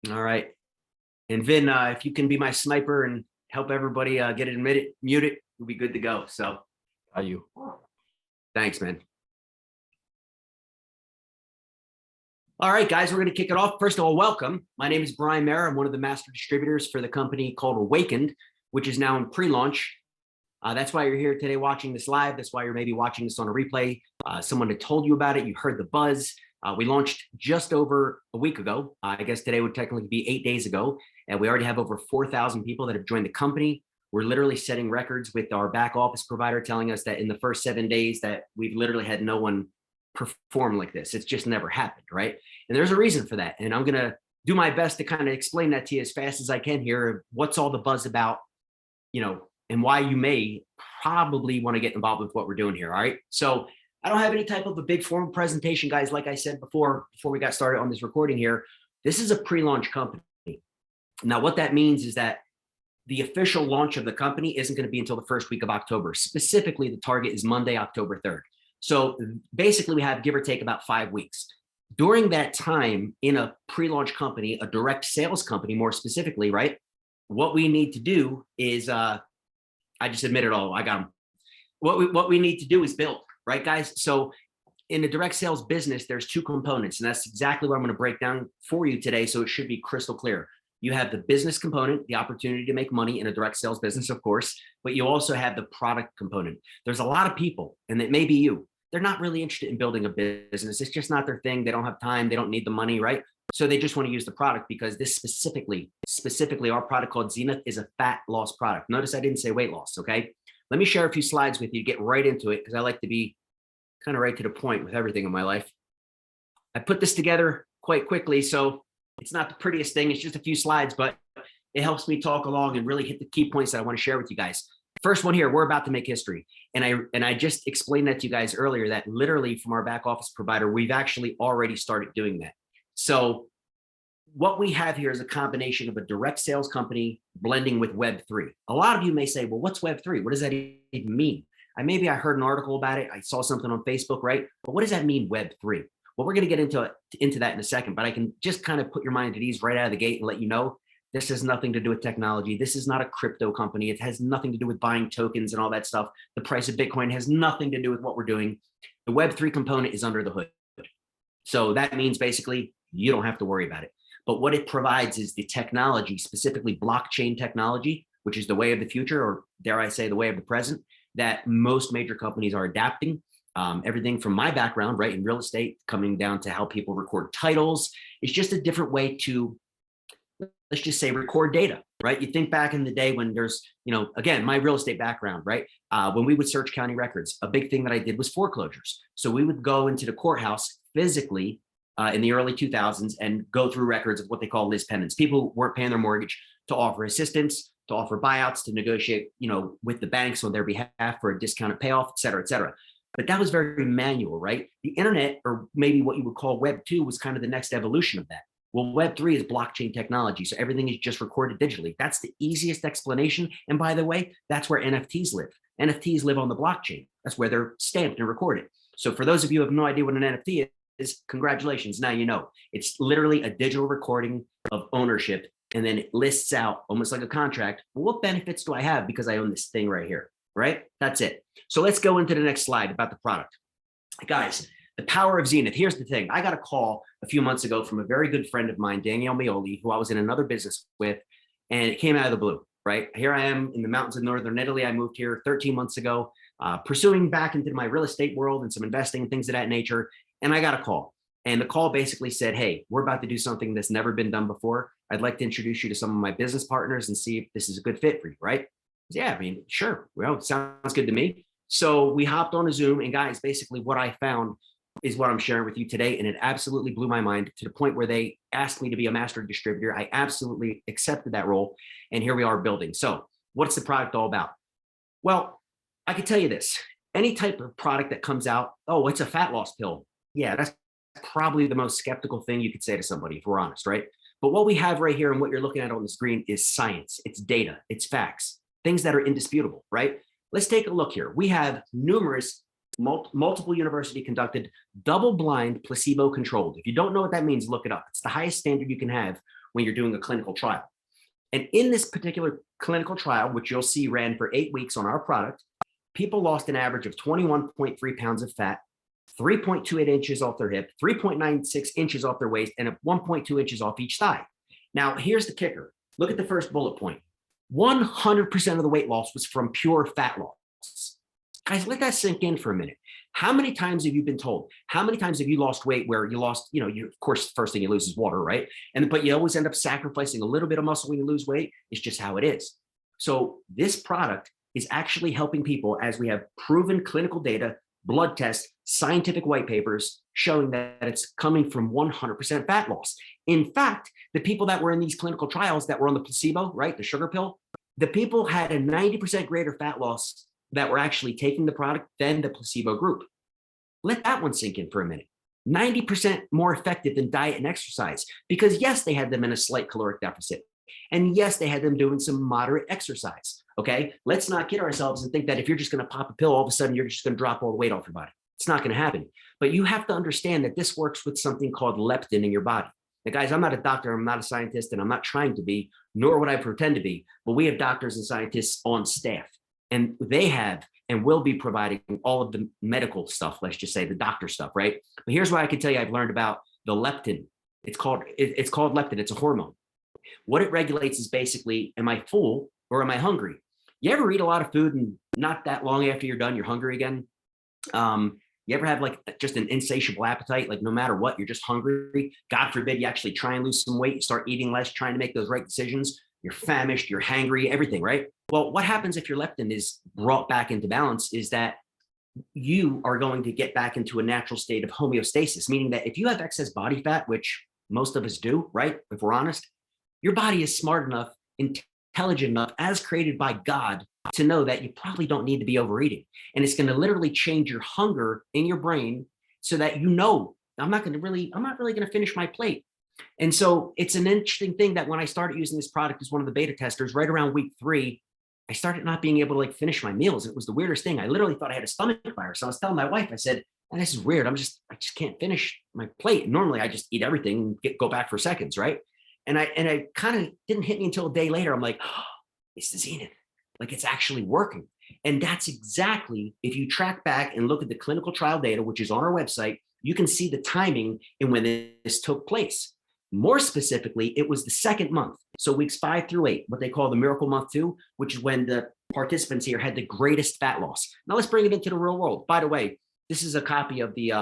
All right. And Vin, if you can be my sniper and help everybody get it muted, we'll be good to go. So Are you? thanks, man. All right, guys, we're going to kick it off. First of all, welcome. My name is Brian Mayer. I'm one of the master distributors for the company called Awakend, which is now in pre-launch. That's why you're here today watching this live. That's why you're maybe watching this on a replay. Someone had told you about it. You heard the buzz. We launched just over a week ago. I guess today would technically be 8 days ago. And we already have over 4,000 people that have joined the company. We're literally setting records with our back office provider telling us that in the first 7 days that we've literally had no one perform like this. It's just never happened, right? And there's a reason for that. And I'm going to do my best to kind of explain that to you as fast as I can here. What's all the buzz about, and why you may probably want to get involved with what we're doing here. All right. So I don't have any type of a big formal presentation, guys. Like I said before we got started on this recording here, this is a pre-launch company. Now, what that means is that the official launch of the company isn't going to be until the first week of October. Specifically, the target is Monday, October 3rd. So basically, we have give or take about 5 weeks. During that time in a pre-launch company, a direct sales company, more specifically, right? What we need to do is, I just admitted all, I got them. What we need to do is build, right, guys? So in the direct sales business, there's two components, and that's exactly what I'm going to break down for you today. So it should be crystal clear. You have the business component, the opportunity to make money in a direct sales business, of course, but you also have the product component. There's a lot of people, and it may be you. They're not really interested in building a business. It's just not their thing. They don't have time. They don't need the money, right? So they just want to use the product because this specifically our product called Zenith is a fat loss product. Notice I didn't say weight loss, okay? Let me share a few slides with you, get right into it because I like to be kind of right to the point with everything in my life. I put this together quite quickly, so it's not the prettiest thing. It's just a few slides, but it helps me talk along and really hit the key points that I want to share with you guys. First one here, we're about to make history. And I just explained that to you guys earlier that literally from our back office provider, we've actually already started doing that. So what we have here is a combination of a direct sales company blending with Web3. A lot of you may say, well, what's Web3? What does that even mean? Maybe I heard an article about it. I saw something on Facebook, right? But what does that mean, Web3? Well, we're going to get into that in a second, but I can just kind of put your mind at ease right out of the gate and let you know this has nothing to do with technology. This is not a crypto company. It has nothing to do with buying tokens and all that stuff. The price of Bitcoin has nothing to do with what we're doing. The Web3 component is under the hood. So that means basically you don't have to worry about it. But what it provides is the technology, specifically blockchain technology, which is the way of the future, or dare I say the way of the present, that most major companies are adapting. Everything from my background, right, in real estate, coming down to how people record titles. It's just a different way to, let's just say, record data, right? You think back in the day when there's, again, my real estate background, right? When we would search county records, a big thing that I did was foreclosures. So we would go into the courthouse physically in the early 2000s and go through records of what they call lis pendens. People weren't paying their mortgage to offer assistance, to offer buyouts, to negotiate, with the banks on their behalf for a discounted payoff, et cetera, et cetera. But that was very manual, right? The internet, or maybe what you would call Web 2, was kind of the next evolution of that. Well, Web 3 is blockchain technology. So everything is just recorded digitally. That's the easiest explanation. And by the way, that's where NFTs live. NFTs live on the blockchain. That's where they're stamped and recorded. So for those of you who have no idea what an NFT is, congratulations. Now you know. It's literally a digital recording of ownership. And then it lists out almost like a contract. Well, what benefits do I have because I own this thing right here, right? That's it. So let's go into the next slide about the product. Guys, the power of Zenith. Here's the thing. I got a call a few months ago from a very good friend of mine, Danielle Maioli, who I was in another business with, and it came out of the blue, right? Here I am in the mountains of northern Italy. I moved here 13 months ago, pursuing back into my real estate world and some investing and things of that nature. And I got a call. And the call basically said, hey, we're about to do something that's never been done before. I'd like to introduce you to some of my business partners and see if this is a good fit for you, right? Yeah, I mean, sure. Well, it sounds good to me. So we hopped on a Zoom, and guys, basically what I found is what I'm sharing with you today. And it absolutely blew my mind to the point where they asked me to be a master distributor. I absolutely accepted that role. And here we are building. So what's the product all about? Well, I can tell you this, any type of product that comes out, oh, it's a fat loss pill. Yeah, that's probably the most skeptical thing you could say to somebody, if we're honest, right? But what we have right here and what you're looking at on the screen is science, it's data, it's facts, things that are indisputable, right? Let's take a look here. We have numerous multiple university conducted, double-blind, placebo-controlled. If you don't know what that means, look it up. It's the highest standard you can have, when you're doing a clinical trial. And in this particular clinical trial, which you'll see ran for 8 weeks on our product, people lost an average of 21.3 pounds of fat, 3.28 inches off their hip, 3.96 inches off their waist, and 1.2 inches off each thigh. Now, here's the kicker. Look at the first bullet point. 100% of the weight loss was from pure fat loss. Guys, let that sink in for a minute. How many times have you been told? How many times have you lost weight where you lost, of course, the first thing you lose is water, right? But you always end up sacrificing a little bit of muscle when you lose weight. It's just how it is. So this product is actually helping people, as we have proven clinical data, blood tests, scientific white papers showing that it's coming from 100% fat loss. In fact, the people that were in these clinical trials that were on the placebo, right, the sugar pill, the people had a 90% greater fat loss that were actually taking the product than the placebo group. Let that one sink in for a minute. 90% more effective than diet and exercise, because yes, they had them in a slight caloric deficit. And yes, they had them doing some moderate exercise. Okay. Let's not kid ourselves and think that if you're just going to pop a pill, all of a sudden you're just going to drop all the weight off your body. It's not going to happen. But you have to understand that this works with something called leptin in your body. Now, guys, I'm not a doctor, I'm not a scientist, and I'm not trying to be, nor would I pretend to be, but we have doctors and scientists on staff, and they have and will be providing all of the medical stuff, let's just say the doctor stuff, right? But here's what I can tell you I've learned about the leptin. It's called leptin. It's a hormone. What it regulates is basically, am I full or am I hungry? You ever eat a lot of food and not that long after you're done, you're hungry again? You ever have like just an insatiable appetite? Like no matter what, you're just hungry. God forbid you actually try and lose some weight, you start eating less, trying to make those right decisions. You're famished, you're hangry, everything, right? Well, what happens if your leptin is brought back into balance is that you are going to get back into a natural state of homeostasis, meaning that if you have excess body fat, which most of us do, right? If we're honest, your body is smart enough, intelligent enough, as created by God, to know that you probably don't need to be overeating. And it's going to literally change your hunger in your brain so that I'm not really going to finish my plate. And so it's an interesting thing that when I started using this product as one of the beta testers, right around week 3, I started not being able to like finish my meals. It was the weirdest thing. I literally thought I had a stomach virus. So I was telling my wife, I said, this is weird. I just can't finish my plate. Normally I just eat everything and go back for seconds, right? And I kind of didn't hit me until a day later. I'm like, oh, it's the zenith. Like it's actually working. And that's exactly, if you track back and look at the clinical trial data, which is on our website, you can see the timing in when this took place. More specifically, it was the second month. So weeks 5 through 8, what they call the miracle month 2, which is when the participants here had the greatest fat loss. Now let's bring it into the real world. By the way, this is a copy of the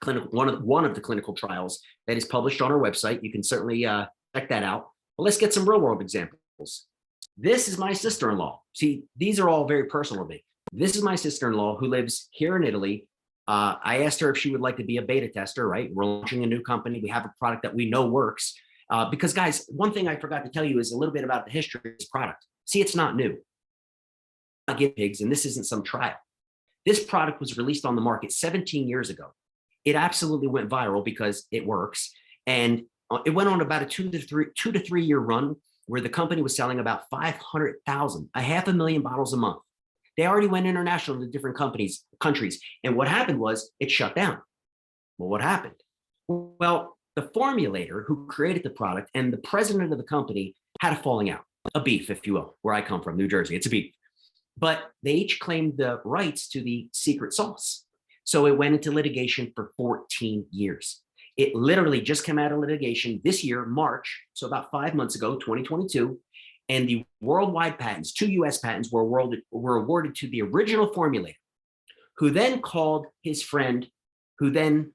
clinical one of the clinical trials that is published on our website. You can certainly check that out. But let's get some real world examples. This is my sister-in-law. See, these are all very personal to me. This is my sister-in-law who lives here in Italy. I asked her if she would like to be a beta tester, right? We're launching a new company. We have a product that we know works. Because guys, one thing I forgot to tell you is a little bit about the history of this product. See, it's not new. Not guinea pigs, and this isn't some trial. This product was released on the market 17 years ago. It absolutely went viral because it works. And it went on about a 2 to 3 year run where the company was selling about 500,000, 500,000 bottles a month. They already went international to different countries. And what happened was it shut down. Well, what happened? Well, the formulator who created the product and the president of the company had a falling out, a beef, if you will, where I come from, New Jersey. It's a beef. But they each claimed the rights to the secret sauce. So it went into litigation for 14 years. It literally just came out of litigation this year, March, so about 5 months ago, 2022. And the worldwide patents, 2 US patents, were awarded to the original formulator, who then called his friend, who then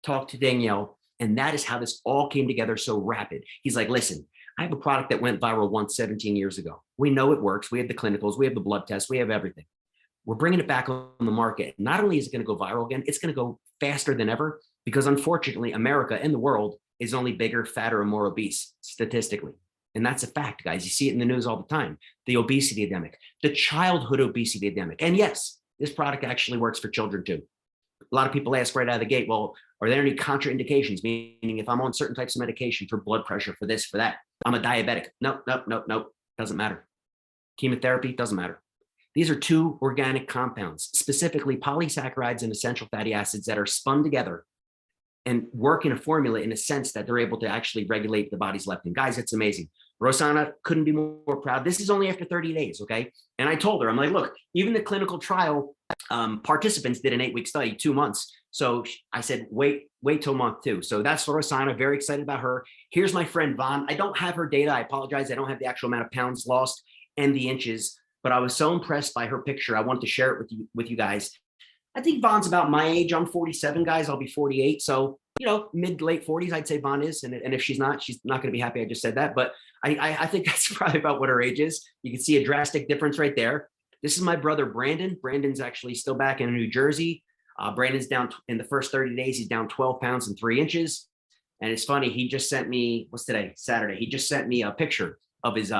talked to Danielle. And that is how this all came together so rapid. He's like, listen, I have a product that went viral once 17 years ago. We know it works. We have the clinicals. We have the blood tests. We have everything. We're bringing it back on the market. Not only is it going to go viral again, it's going to go faster than ever because unfortunately, America and the world is only bigger, fatter, and more obese statistically. And that's a fact, guys. You see it in the news all the time. The obesity epidemic, the childhood obesity epidemic. And yes, this product actually works for children too. A lot of people ask right out of the gate, well, are there any contraindications? Meaning if I'm on certain types of medication for blood pressure, for this, for that, I'm a diabetic. Nope. Doesn't matter. Chemotherapy, doesn't matter. These are 2 organic compounds, specifically polysaccharides and essential fatty acids that are spun together and work in a formula in a sense that they're able to actually regulate the body's leptin. Guys, it's amazing. Rosanna couldn't be more proud. This is only after 30 days, okay? And I told her, I'm like, look, even the clinical trial participants did an 8-week study, 2 months. So I said, wait till month 2. So that's for Rosanna. Very excited about her. Here's my friend Vaughn. I don't have her data. I apologize. I don't have the actual amount of pounds lost and the inches, but I was so impressed by her picture. I wanted to share it with you guys. I think Vaughn's about my age. I'm 47, guys. I'll be 48. So, mid to late 40s, I'd say Vaughn is. And if she's not going to be happy I just said that. But I think that's probably about what her age is. You can see a drastic difference right there. This is my brother, Brandon. Brandon's actually still back in New Jersey. Brandon's down in the first 30 days. He's down 12 pounds and 3 inches. And it's funny. He just sent me, what's today? Saturday. He just sent me a picture of his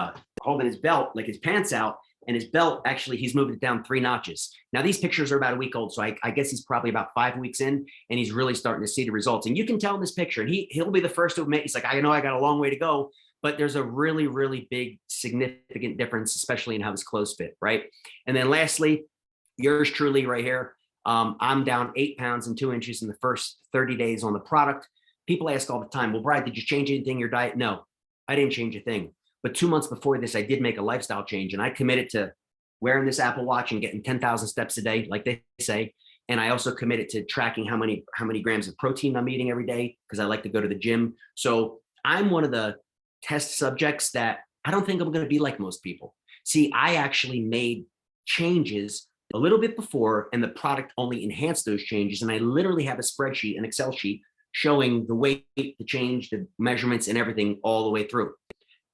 holding his belt, like his pants out. And his belt, actually, he's moved it down 3 notches. Now, these pictures are about a week old, so I guess he's probably about 5 weeks in, and he's really starting to see the results. And you can tell in this picture, and he'll be the first to admit, he's like, I know I got a long way to go, but there's a really, really big, significant difference, especially in how his clothes fit, right? And then lastly, yours truly right here, I'm down 8 pounds and 2 inches in the first 30 days on the product. People ask all the time, well, Brian, did you change anything in your diet? No, I didn't change a thing. But 2 months before this, I did make a lifestyle change, and I committed to wearing this Apple Watch and getting 10,000 steps a day, like they say. And I also committed to tracking how many grams of protein I'm eating every day, because I like to go to the gym. So I'm one of the test subjects that I don't think I'm going to be like most people. See, I actually made changes a little bit before, and the product only enhanced those changes. And I literally have a spreadsheet, an Excel sheet, showing the weight, the change, the measurements, and everything all the way through.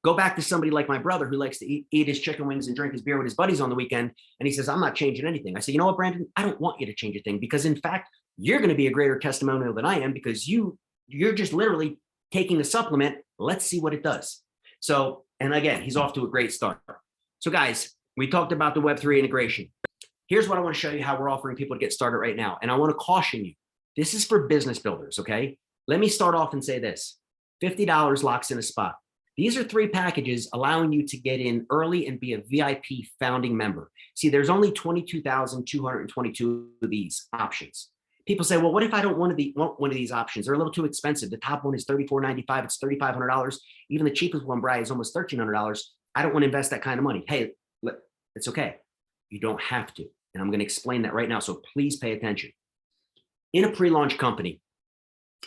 Go back to somebody like my brother who likes to eat his chicken wings and drink his beer with his buddies on the weekend. And he says, I'm not changing anything. I say, you know what, Brandon, I don't want you to change a thing, because in fact, you're going to be a greater testimonial than I am, because you're just literally taking a supplement. Let's see what it does. So, and again, he's off to a great start. So guys, we talked about the Web3 integration. Here's what I want to show you how we're offering people to get started right now. And I want to caution you, this is for business builders. Okay. Let me start off and say this: $50 locks in a spot. These are 3 packages allowing you to get in early and be a VIP founding member. See, there's only 22,222 of these options. People say, well, what if I don't want one of these options? They're a little too expensive. The top one is $34.95. It's $3,500. Even the cheapest one, Brian, is almost $1,300. I don't want to invest that kind of money. Hey, it's okay. You don't have to. And I'm going to explain that right now. So please pay attention. In a pre-launch company,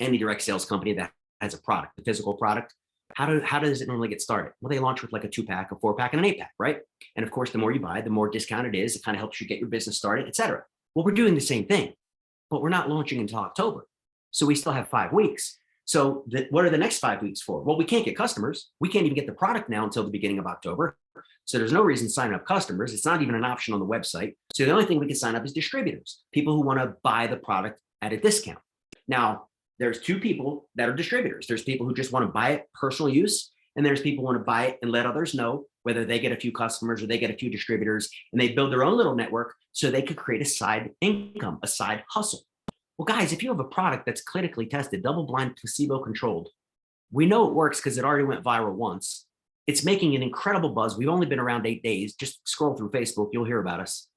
any direct sales company that has a product, a physical product, how does it normally get started? Well, they launch with like a 2-pack, a 4-pack, and an 8-pack, right? And of course, the more you buy, the more discount it is. It kind of helps you get your business started, et cetera. Well, we're doing the same thing, but we're not launching until October. So we still have 5 weeks. So what are the next 5 weeks for? Well, we can't get customers. We can't even get the product now until the beginning of October. So there's no reason to sign up customers. It's not even an option on the website. So the only thing we can sign up is distributors, people who want to buy the product at a discount. Now, there's 2 people that are distributors. There's people who just want to buy it personal use, and there's people who want to buy it and let others know, whether they get a few customers or they get a few distributors, and they build their own little network so they could create a side income, a side hustle. Well, guys, if you have a product that's clinically tested, double-blind, placebo-controlled, we know it works because it already went viral once. It's making an incredible buzz. We've only been around 8 days. Just scroll through Facebook. You'll hear about us.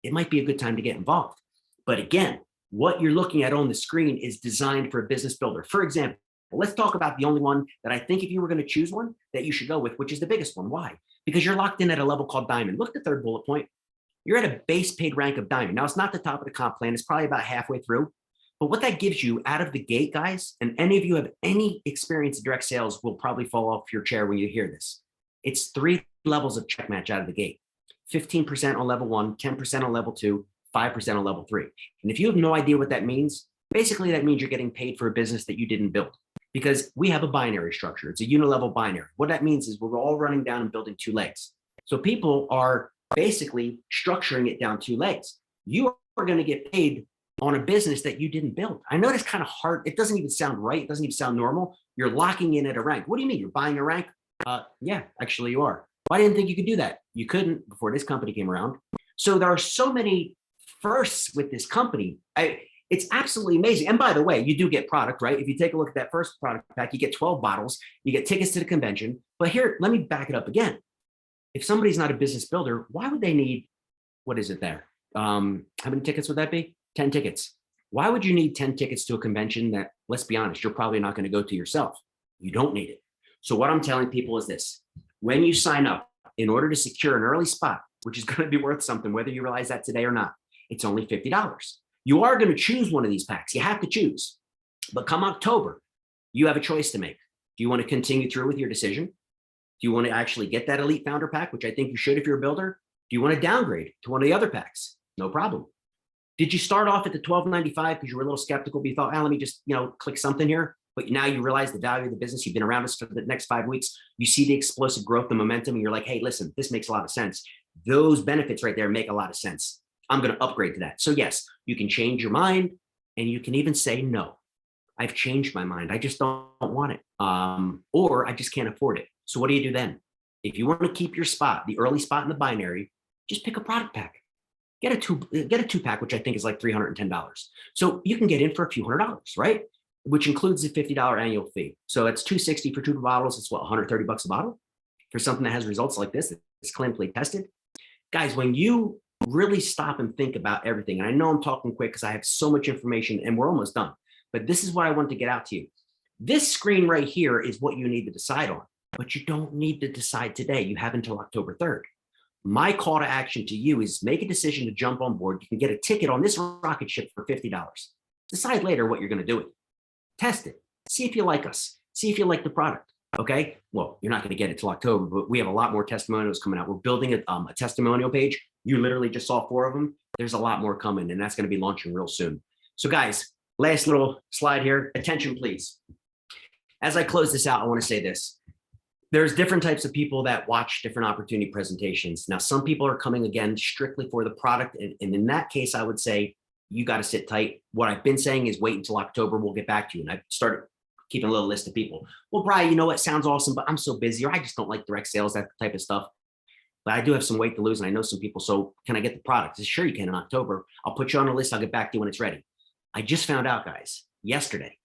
It might be a good time to get involved. But again, what you're looking at on the screen is designed for a business builder. For example, let's talk about the only one that I think, if you were going to choose one, that you should go with, which is the biggest one. Why? Because you're locked in at a level called Diamond. Look at the 3rd bullet point. You're at a base paid rank of Diamond. Now, it's not the top of the comp plan. It's probably about halfway through. But what that gives you out of the gate, guys, and any of you have any experience in direct sales will probably fall off your chair when you hear this. It's 3 levels of check match out of the gate. 15% on level 1, 10% on level 2, 5% on level 3. And if you have no idea what that means, basically that means you're getting paid for a business that you didn't build, because we have a binary structure. It's a unilevel binary. What that means is we're all running down and building 2 legs. So people are basically structuring it down 2 legs. You are going to get paid on a business that you didn't build. I know that's kind of hard. It doesn't even sound right. It doesn't even sound normal. You're locking in at a rank. What do you mean? You're buying a rank? Yeah, actually you are. Well, I didn't think you could do that. You couldn't before this company came around. So there are so many firsts with this company. It's absolutely amazing. And by the way, you do get product, right? If you take a look at that first product pack, you get 12 bottles, you get tickets to the convention. But here, let me back it up again. If somebody's not a business builder, why would they need, what is it there? How many tickets would that be? 10 tickets. Why would you need 10 tickets to a convention that let's be honest, you're probably not going to go to yourself. You don't need it. So what I'm telling people is this: when you sign up, in order to secure an early spot, which is going to be worth something, whether you realize that today or not, it's only $50. You are going to choose one of these packs. You have to choose. But come October, you have a choice to make. Do you want to continue through with your decision? Do you want to actually get that Elite Founder pack, which I think you should if you're a builder? Do you want to downgrade to one of the other packs? No problem. Did you start off at the $12.95 because you were a little skeptical, but you thought, let me just, click something here? But now you realize the value of the business. You've been around us for the next 5 weeks. You see the explosive growth, the momentum, and you're like, hey, listen, this makes a lot of sense. Those benefits right there make a lot of sense. I'm going to upgrade to that. So yes, you can change your mind, and you can even say, no, I've changed my mind. I just don't want it. Or I just can't afford it. So what do you do then? If you want to keep your spot, the early spot in the binary, just pick a product pack. Get a two pack, which I think is like $310. So you can get in for a few $100s, right? Which includes the $50 annual fee. So it's $260 for 2 bottles. It's what, $130 a bottle for something that has results like this. It's clinically tested. Guys, when you really stop and think about everything, and I know I'm talking quick because I have so much information and we're almost done, but this is what I want to get out to you. This screen right here is what you need to decide on, but you don't need to decide today. You have until October 3rd. My call to action to you is make a decision to jump on board. You can get a ticket on this rocket ship for $50. Decide later what you're going to do with it. Test it. See if you like us. See if you like the product. Okay. Well, you're not going to get it till October, but we have a lot more testimonials coming out. We're building a testimonial page. You literally just saw 4 of them. There's a lot more coming, and that's going to be launching real soon. So guys, last little slide here. Attention, please. As I close this out, I want to say this. There's different types of people that watch different opportunity presentations. Now, some people are coming again strictly for the product. And in that case, I would say you got to sit tight. What I've been saying is wait until October. We'll get back to you. And I've started keeping a little list of people. Well, Brian, you know what? Sounds awesome, but I'm so busy, or I just don't like direct sales, that type of stuff. But I do have some weight to lose, and I know some people. So can I get the product? I said, sure, you can in October. I'll put you on a list. I'll get back to you when it's ready. I just found out, guys, yesterday,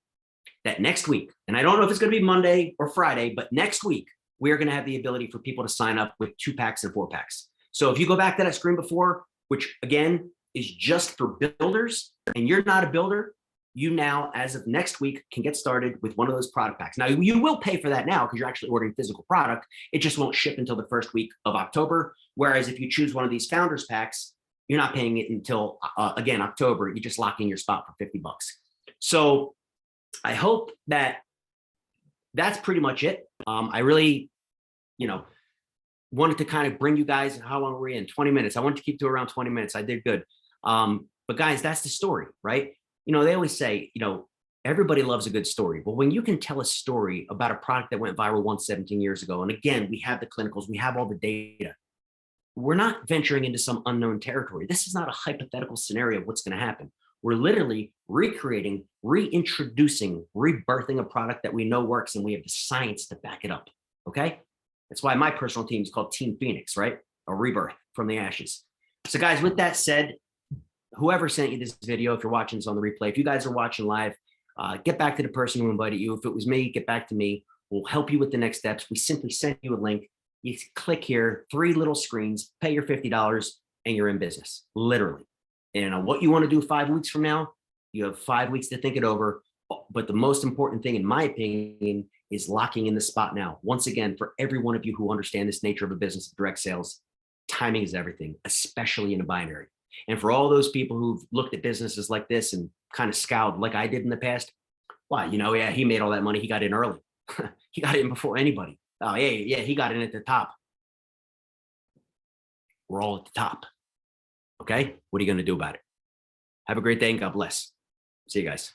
that next week, and I don't know if it's going to be Monday or Friday, but next week, we're going to have the ability for people to sign up with 2 packs and 4 packs. So if you go back to that screen before, which again is just for builders, and you're not a builder, you now, as of next week, can get started with one of those product packs. Now, you will pay for that now because you're actually ordering physical product. It just won't ship until the first week of October. Whereas if you choose one of these founders packs, you're not paying it until, again, October. You're just locking your spot for $50. So I hope that that's pretty much it. I really, wanted to kind of bring you guys, how long were we in? 20 minutes. I wanted to keep to around 20 minutes. I did good. But guys, that's the story, right? They always say, everybody loves a good story. But when you can tell a story about a product that went viral once 17 years ago, and again, we have the clinicals, we have all the data. We're not venturing into some unknown territory. This is not a hypothetical scenario of what's going to happen. We're literally recreating, reintroducing, rebirthing a product that we know works, and we have the science to back it up. Okay. That's why my personal team is called Team Phoenix, right? A rebirth from the ashes. So guys, with that said, whoever sent you this video, if you're watching this on the replay, if you guys are watching live, get back to the person who invited you. If it was me, get back to me. We'll help you with the next steps. We simply send you a link. You click here, 3 little screens, pay your $50, and you're in business, literally. And what you want to do 5 weeks from now, you have 5 weeks to think it over. But the most important thing, in my opinion, is locking in the spot now. Once again, for every one of you who understand this nature of a business of direct sales, timing is everything, especially in a binary. And for all those people who've looked at businesses like this and kind of scowled like I did in the past, why, yeah, he made all that money. He got in early. He got in before anybody. Oh, yeah, he got in at the top. We're all at the top. Okay? What are you going to do about it? Have a great day and God bless. See you guys.